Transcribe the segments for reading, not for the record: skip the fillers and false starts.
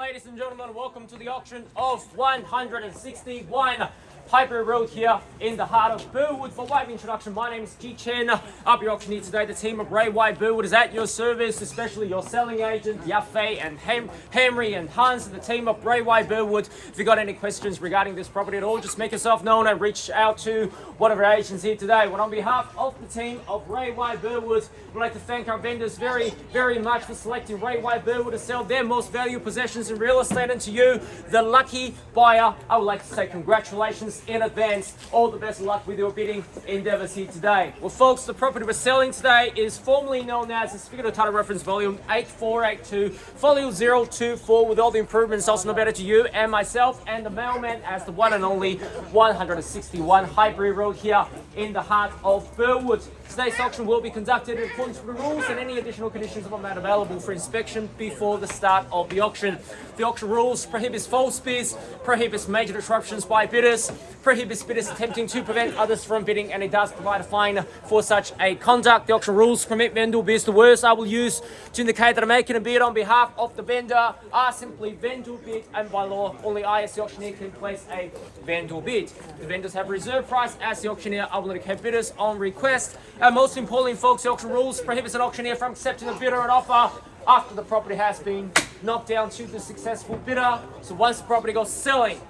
ladies and gentlemen, welcome to the auction of 161 Highbury Road here in the heart of Burwood. For way of introduction, my name is Ji Chen. I'll be auctioneer today. The team of Ray White Burwood is at your service, especially your selling agent, Yafei and Henry and Hans, the team of Ray White Burwood. If you've got any questions regarding this property at all, just make yourself known and reach out to one of our agents here today. Well, on behalf of the team of Ray White Burwood, we'd like to thank our vendors very much for selecting Ray White Burwood to sell their most valuable possessions in real estate. And to you, the lucky buyer, I would like to say congratulations in advance. All the best of luck with your bidding endeavors here today. Well, folks, the property we're selling today is formerly known as the Certificate of Title Reference Volume 8482, Folio 024, with all the improvements also better to you and myself and the mailman as the one and only 161 Highbury Road here in the heart of Burwood. Today's auction will be conducted in accordance with the rules, and any additional conditions are made available for inspection before the start of the auction. The auction rules prohibits false bids, prohibits major disruptions by bidders, prohibits bidders attempting to prevent others from bidding, and it does provide a fine for such a conduct. The auction rules permit vendor bids. The words I will use to indicate that I'm making a bid on behalf of the vendor are simply vendor bid, and by law, only I as the auctioneer can place a vendor bid. The vendors have reserve price. As the auctioneer, I will indicate bidders on request. And most importantly, folks, the auction rules prohibits an auctioneer from accepting a bidder an offer after the property has been knocked down to the successful bidder. So once the property goes selling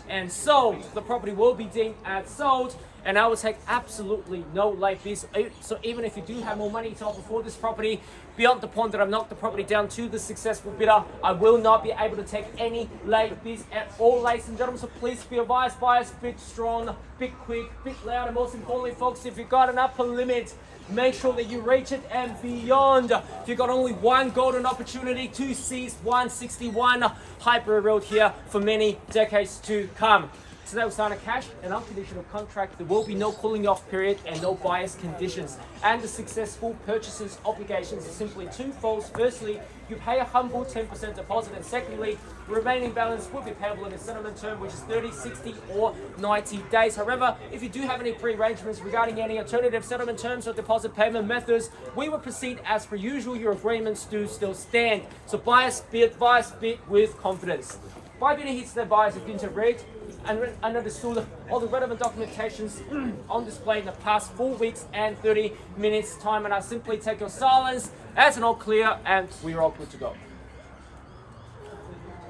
and sold, the property will be deemed as sold, and I will take absolutely no late bids. So even if you do have more money to offer for this property, beyond the point that I've knocked the property down to the successful bidder, I will not be able to take any late bids at all, ladies and gentlemen. So please be advised, buyers, bid strong, bid quick, bid loud, and most importantly, folks, if you've got an upper limit, make sure that you reach it and beyond. If you've got only one golden opportunity to seize 161 Highbury Road here for many decades to come. Today we'll sign a cash and unconditional contract. There will be no cooling off period and no buyer's conditions. And the successful purchaser's obligations are simply twofold. Firstly, you pay a humble 10% deposit, and secondly, the remaining balance will be payable in a settlement term, which is 30, 60 or 90 days. However, if you do have any pre-arrangements regarding any alternative settlement terms or deposit payment methods, we will proceed as per usual. Your agreements do still stand. So buyers bid with confidence. By bidding hits, the buyers have been to read and understood all the relevant documentations on display in the past 4 weeks and 30 minutes time, and I simply take your silence as an all clear, and we're all good to go.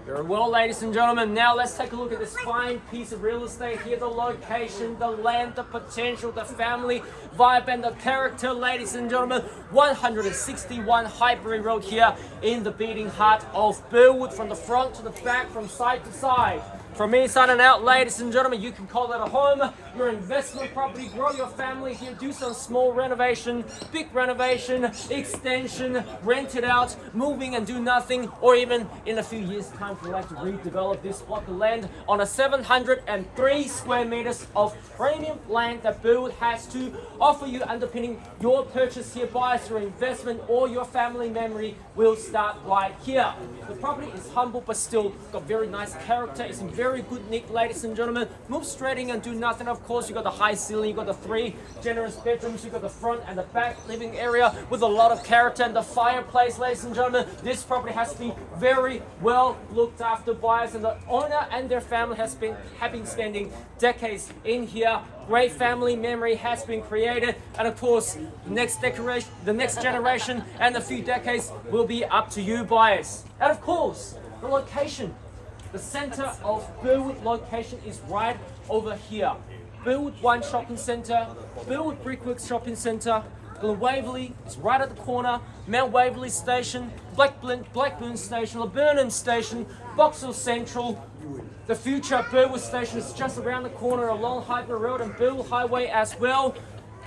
Very well, ladies and gentlemen, now let's take a look at this fine piece of real estate here. The location, the land, the potential, the family vibe, and the character, ladies and gentlemen. 161 Highbury Road here in the beating heart of Burwood. From the front to the back, from side to side, from inside and out, ladies and gentlemen, you can call it a home, your investment property, grow your family here, do some small renovation, big renovation, extension, rent it out, moving and do nothing, or even in a few years' time, if you'd like to redevelop this block of land on a 703 square meters of premium land that Burwood has to offer you, underpinning your purchase here. Buyers, your investment or your family memory will start right here. The property is humble but still got very nice character. It's in very good nick, ladies and gentlemen. Move straight in and do nothing. Of course, you got the high ceiling, you got the 3 generous bedrooms, you got the front and the back living area with a lot of character, and the fireplace, ladies and gentlemen. This property has been very well looked after. Buyers and the owner and their family have been spending decades in here. Great family memory has been created, and of course, the next generation and a few decades will be up to you, buyers. And of course, the location. The center of Burwood location is right over here. Burwood One Shopping Centre, Burwood Brickworks Shopping Centre, Waverley is right at the corner, Mount Waverley Station, Blackburn Station, Laburnum Station, Boxall Central. The future Burwood Station is just around the corner along Highbury Road and Burwood Highway as well.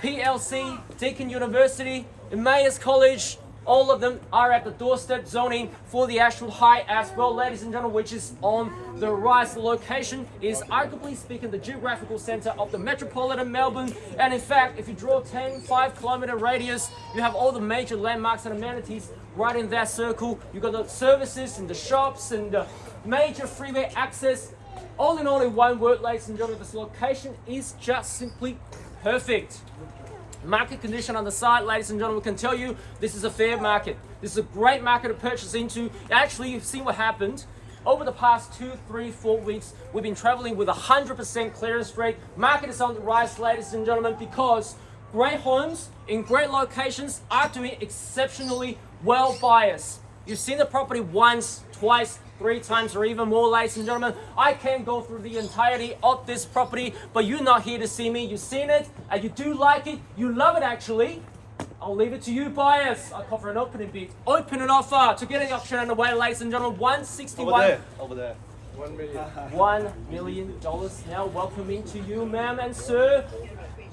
PLC, Deakin University, Emmaus College, all of them are at the doorstep zoning for the actual high as well, ladies and gentlemen, which is on the rise. The location is arguably speaking the geographical center of the metropolitan Melbourne, and in fact, if you draw 5-kilometer radius, you have all the major landmarks and amenities right in that circle. You've got the services and the shops and the major freeway access. All in all, in one word, ladies and gentlemen, this location is just simply perfect. Market condition on the side, ladies and gentlemen, can tell you this is a fair market. This is a great market to purchase into. Actually, you've seen what happened. Over the past 2, 3, 4 weeks, we've been traveling with 100% clearance rate. Market is on the rise, ladies and gentlemen, because great homes in great locations are doing exceptionally well by us. You've seen the property once, twice, 3 times or even more, ladies and gentlemen. I can't go through the entirety of this property, but you're not here to see me. You've seen it and you do like it. You love it actually. I'll leave it to you buyers. I'll call for an opening bid. Opening offer to get the auction underway, ladies and gentlemen. 161. Over there. 1 million. $1 million now. Welcome into you, ma'am and sir.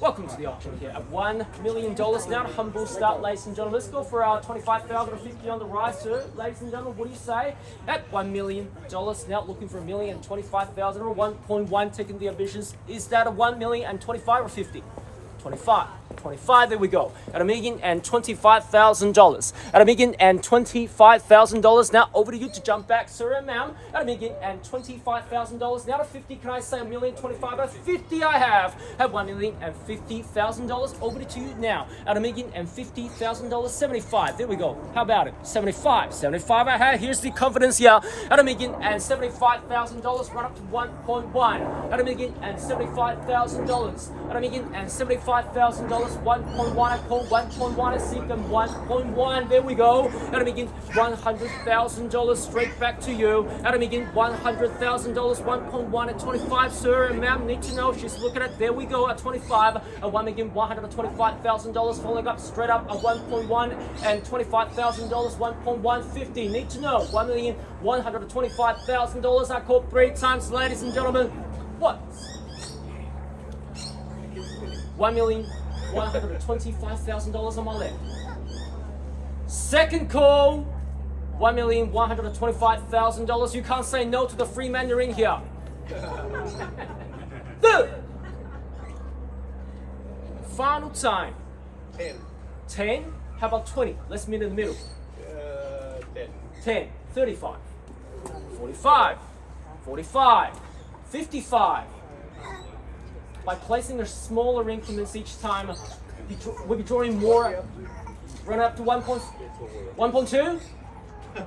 Welcome to the auction here at $1 million. Now a humble start, ladies and gentlemen. Let's go for our 25,050 on the rise, sir. Ladies and gentlemen, what do you say? At $1 million. Now looking for $1,025,000 or 1.1, taking the ambitions. Is that a $1,025,000 or 50? 25, there we go. At $1,025,000. At $1,025,000. Now over to you to jump back, sir and ma'am. At $1,025,000. Now to 50, can I say $1,025,000? 50 I have. At $1,050,000. Over to you now. At $1,050,000. 75, there we go. How about it? 75 I have. Here's the confidence here. At $1,075,000. Run up to 1.1. At $1,075,000. At $1,075,000. 1.1, I call 1.1, I seek them 1.1, there we go. At $100,000 straight back to you. At $100,000, 1.1 at 25, sir and ma'am, need to know, she's looking at, there we go, at 25, at $1,125,000, following up straight up at 1.1 and $25,000, 1.150, need to know, $1,125,000, I call 3 times, ladies and gentlemen. What? $1,125,000 on my left. Second call, $1,125,000. You can't say no to the free Mandarin here. Third. Final time. 10. 10? How about 20? Let's meet in the middle. 10. 10. 35. 45. 45. 55. By placing the smaller increments each time, we'll be drawing more. Run up to 1.2? No.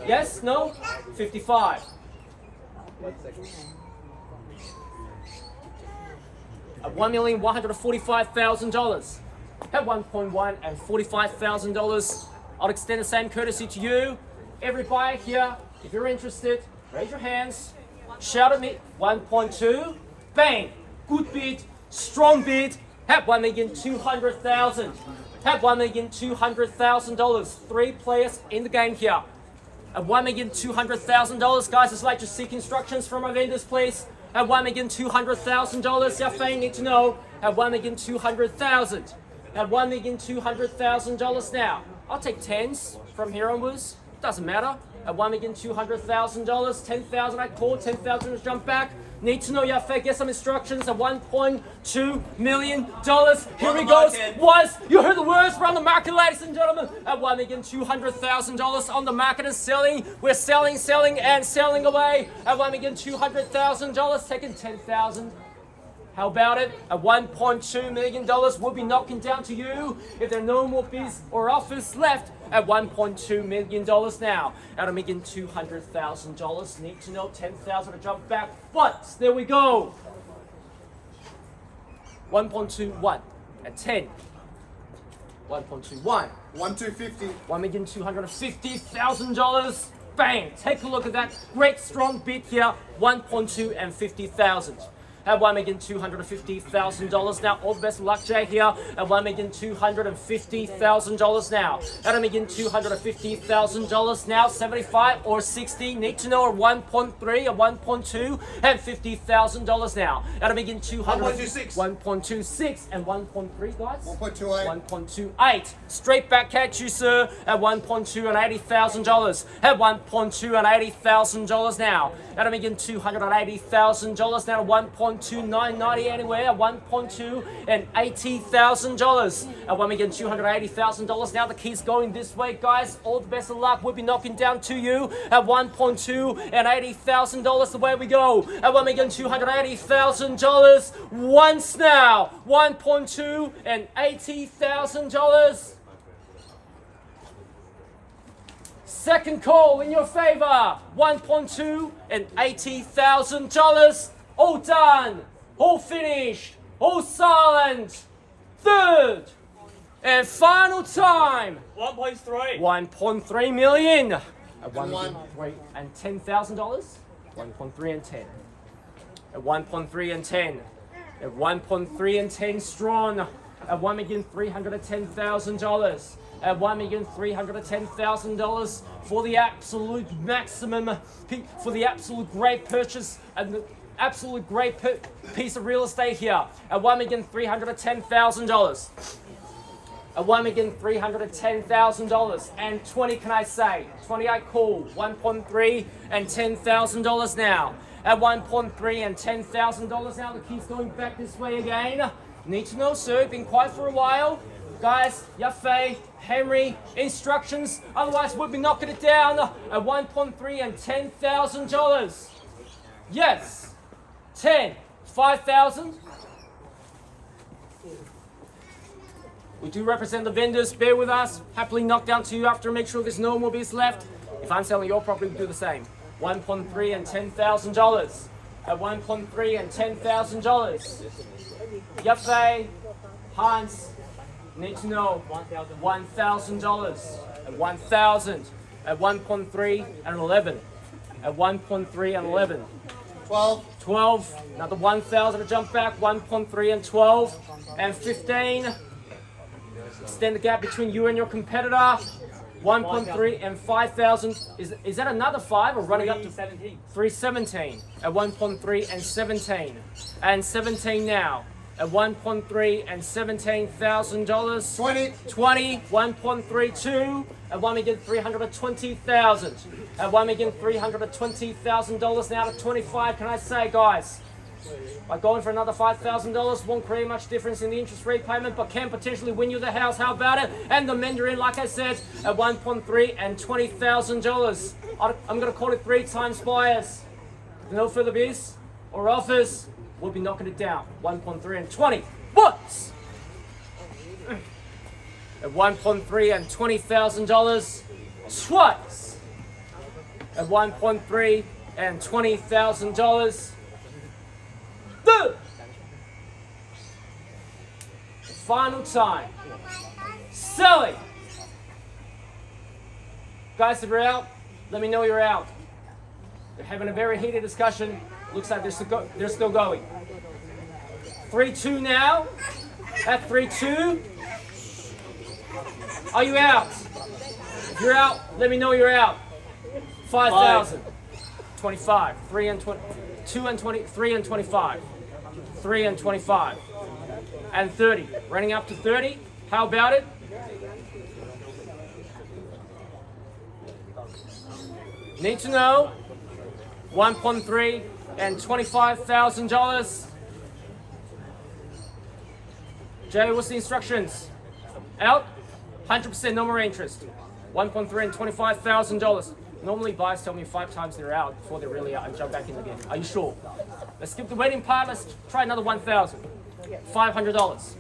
Yes? No? 55. 1 second. At $1,145,000. At 1.1 and $45,000. I'll extend the same courtesy to you. Every buyer here, if you're interested, raise your hands. Shout at me. 1.2. Bang! Good bid, strong bid. At $1,200,000. At $1,200,000. 3 players in the game here. At $1,200,000, guys, it's like just seek instructions from our vendors, please. At $1,200,000, your fan need to know. At $1,200,000. At $1,200,000 now. I'll take 10s from here onwards. Doesn't matter. At $1,200,000, 10,000 I call, 10,000 to jump back. Need to know your fake. Get some instructions at $1.2 million. Here we go. You heard the words. We're on the market, ladies and gentlemen. At $1,200,000 on the market and selling. We're selling and selling away. At $1,200,000, taking 10,000. How about it? At $1.2 million, we'll be knocking down to you if there are no more bids or offers left. At $1.2 million now. At $1,200,000. Need to know 10,000 to jump back. But there we go. 1.21 at 10. 1.21. 1,250. $1,250,000. Bang! Take a look at that great strong bid here. 1.2 and 50,000. At $1,250,000 now. All the best of luck, Jay, here. At $1,250,000 now. At $1,250,000 now. 75 or 60. Need to know a 1.3, a 1.2, and $50,000 now. At $1,200,000. 1.26 and 1.3, guys. 1.28. 1.28. Straight back at you, sir. At $1.2 and $80,000. At $1.2 and $80,000 now. At $1,280,000 now. 1.2 $1.2990 anywhere. $1.2 and $80,000. At one again, $280,000. Now the key's going this way, guys. All the best of luck. We'll be knocking down to you at $1.2 and $80,000. The way we go. At one again, $280,000. Once now, $1.2 and $80,000. Second call in your favor, $1.2 and $80,000. All done, all finished, all silent. Third and final time, 1.3. 1.3 million. At 1.3 and $10,000. 1.3 and 10. At 1.3 and 10. At 1.3 and 10 strong. At $1,310,000. At $1,310,000 for the absolute maximum, for the absolute great purchase and the absolute great piece of real estate here. At $1,310,000. At $1,310,000 and 20, can I say? 20 I call. 1.3 and $10,000 now. At 1.3 and $10,000 now. The key's going back this way again. Need to know, sir. Been quiet for a while. Guys, Yafei, Henry, instructions. Otherwise, we'll be knocking it down at 1.3 and $10,000. Yes. 10. 5,000. We do represent the vendors. Bear with us. Happily knock down to you after. Make sure there's no more bids left. If I'm selling your property, we'll do the same. 1.3 and $10,000. At 1.3 and $10,000. Yafei, Hans. Need to know $1,000 at 1,000 at 1.3 and 11 at 1.3 and 11 12 another 1,000 to jump back 1.3 and 12 and 15. Extend the gap between you and your competitor. 1.3 and 5,000. Is that another 5 or running up to 317 at 1.3 and 17 and 17 now. At 1.3 and $17,000. 20. 1.32 at $1,320,000. At $1,320,000 now to 25. Can I say, guys? By going for another $5,000 won't create much difference in the interest rate payment, but can potentially win you the house. How about it? And the Mandarin, like I said, at 1.3 and $20,000. I'm going to call it 3 times buyers. No further bids or offers. We'll be knocking it down. 1.3 and 20. But at 1.3 and $20,000 twice. At 1.3 and $20,000. The final time. Selling. Guys, if you're out, let me know you're out. They're having a very heated discussion. Looks like they're still going. 3-2 now. At 3-2. Are you out? If you're out, let me know you're out. 5,000. 25. 3 and 20. 2 and 20. 3 and 25. 3 and 25. And 30. Running up to 30. How about it? Need to know. 1.3 and $25,000. Jay, what's the instructions? Out? 100%, no more interest. 1.3 and $25,000. Normally buyers tell me 5 times they're out before they're really out and jump back in again. Are you sure? Let's skip the waiting part. Let's try another 1,000. $500.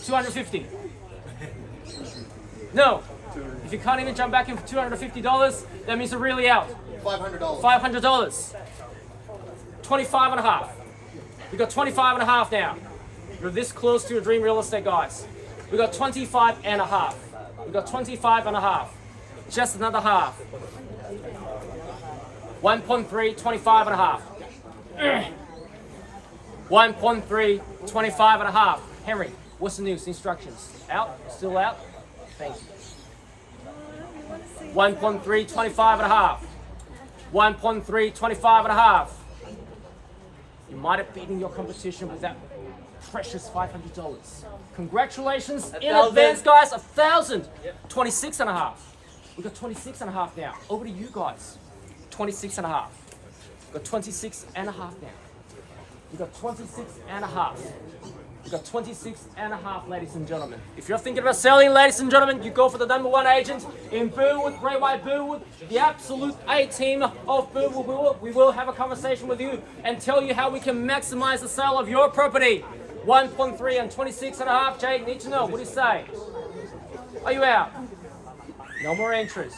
250. No. If you can't even jump back in for $250, that means you're really out. $500. $500. 25 and a half. We got 25 and a half now. You're this close to your dream real estate, guys. We got 25 and a half. We got 25 and a half. Just another half. 1.3, 25 and a half. 1.3, 25 and a half. Henry, what's the news? Instructions? Out? Still out? Thank you. 1.3, 25 and a half. 1.3, 25 and a half. You might have beaten your competition with that precious $500. Congratulations in advance, guys. 1,000. 26 and a half. We got 26 and a half now. Over to you guys. 26 and a half. We've got 26 and a half now. We've got 26 and a half. We've got 26 and a half, ladies and gentlemen. If you're thinking about selling, ladies and gentlemen, you go for the number one agent in Burwood, Ray White Burwood, the absolute A team of Burwood. We will have a conversation with you and tell you how we can maximize the sale of your property. 1.3 and 26 and a half. Jake, need to know. What do you say? Are you out? No more interest.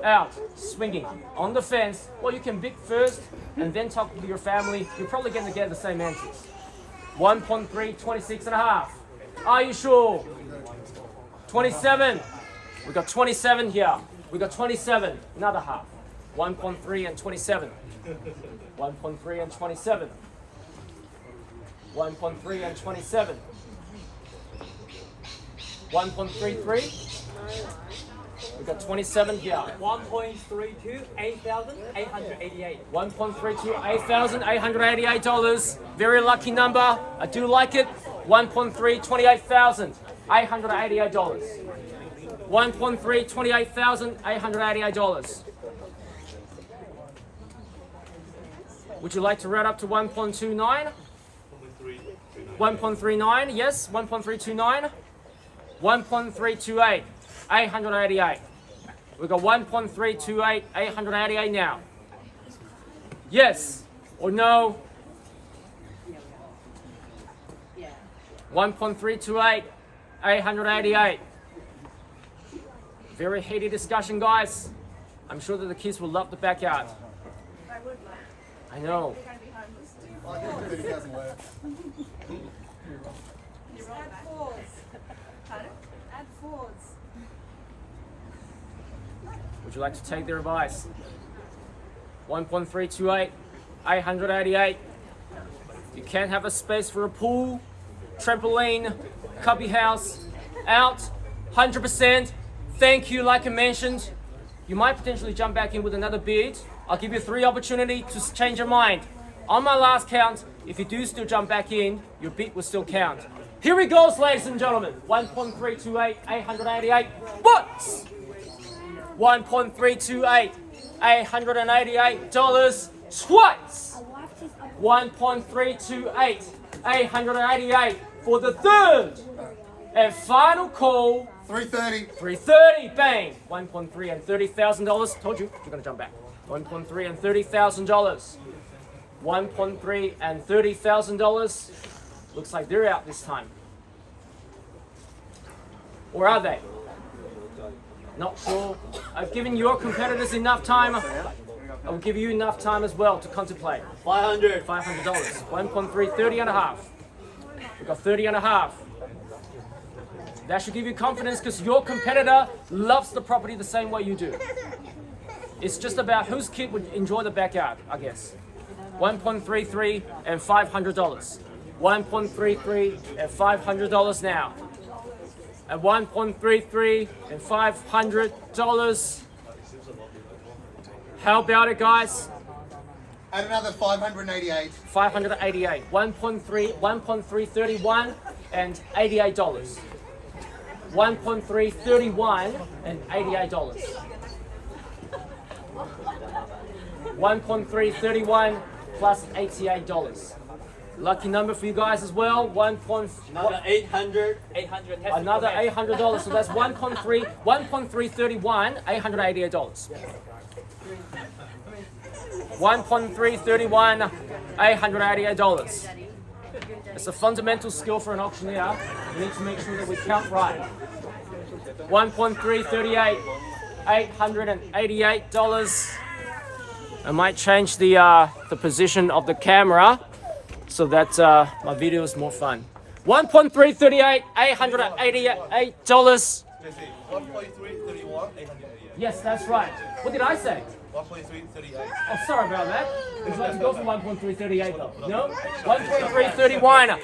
Out. Swinging. On the fence. Well, you can bid first and then talk to your family. You're probably going to get the same answers. 1.3, 26 and a half. Are you sure? 27. We got 27 here. We got 27. Another half. 1.3 and 27. 1.3 and 27. 1.3 and 27. 1.33. We got 27 here. 1.32, 8,888. 1.32, $8,888. Very lucky number. I do like it. 1.3, $28,888. 1.3, $28,888. Would you like to round up to 1.29? 1.39, yes. 1.329. 1.328. 888. We've got 1.328, 888 now. Yes or no? 1.328, 888. Very heated discussion, guys. I'm sure that the kids will love the backyard. I would like. I know. They're going to be homeless. Add fours. Pardon? Add fours. Would you like to take their advice? 1.328, 888. You can't have a space for a pool, trampoline, cubby house. Out, 100%. Thank you, like I mentioned. You might potentially jump back in with another bid. I'll give you 3 opportunities to change your mind. On my last count, if you do still jump back in, your bid will still count. Here we go, ladies and gentlemen. 1.328, 888. What? 1.328, $888 twice. 1.328, 888 for the third and final call. 330. 330, bang. 1.3 and $30,000. Told you, you're gonna jump back. 1.3 and $30,000. 1.3 and $30,000. Looks like they're out this time. Or are they? Not sure. I've given your competitors enough time. I will give you enough time as well to contemplate. 500. $500. 1.3, 30 and a half. We've got 30 and a half. That should give you confidence because your competitor loves the property the same way you do. It's just about whose kid would enjoy the backyard, I guess. 1.33 and $500. 1.33 and $500 now. At 1.33 and $500. How about it, guys? Add another 588. 588. 1.331 and $88. 1.331 and $88. 1.331 plus $88. Lucky number for you guys as well. Another 800. 800. Another $800. So that's 1.331, $888. 1.331, $888. It's a fundamental skill for an auctioneer. We need to make sure that we count right. 1.338, $888. I might change the position of the camera so that my video is more fun. 1.338, $888. 1.331, 888. Yes, that's right. What did I say? 1.338. Oh, sorry about that. Would you like to go for 1.338 though? No? 1.331,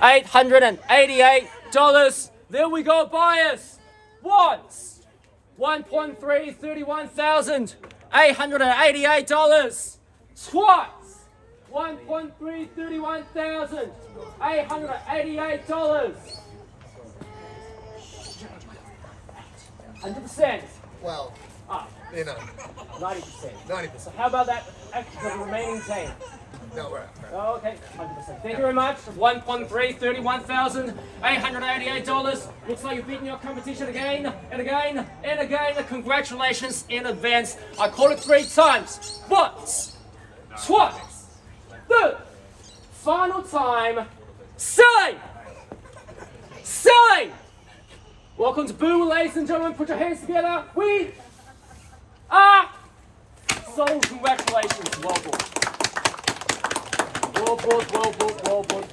$888. There we go, buyers. Once. 1.331,888. Twice. 1.331,888. 100%. Well, Up. You know, 90%. 90%. So how about that extra the remaining 10? No, we're out. Oh, okay, 100%. Thank you very much. 1.3, $31,888. Looks like you've beaten your competition again and again and again. Congratulations in advance. I call it 3 times. Once, twice, third, final time. Say! Say! Welcome to Burwood, ladies and gentlemen. Put your hands together. We are sold. Congratulations. Well done. Well done, well done, well done.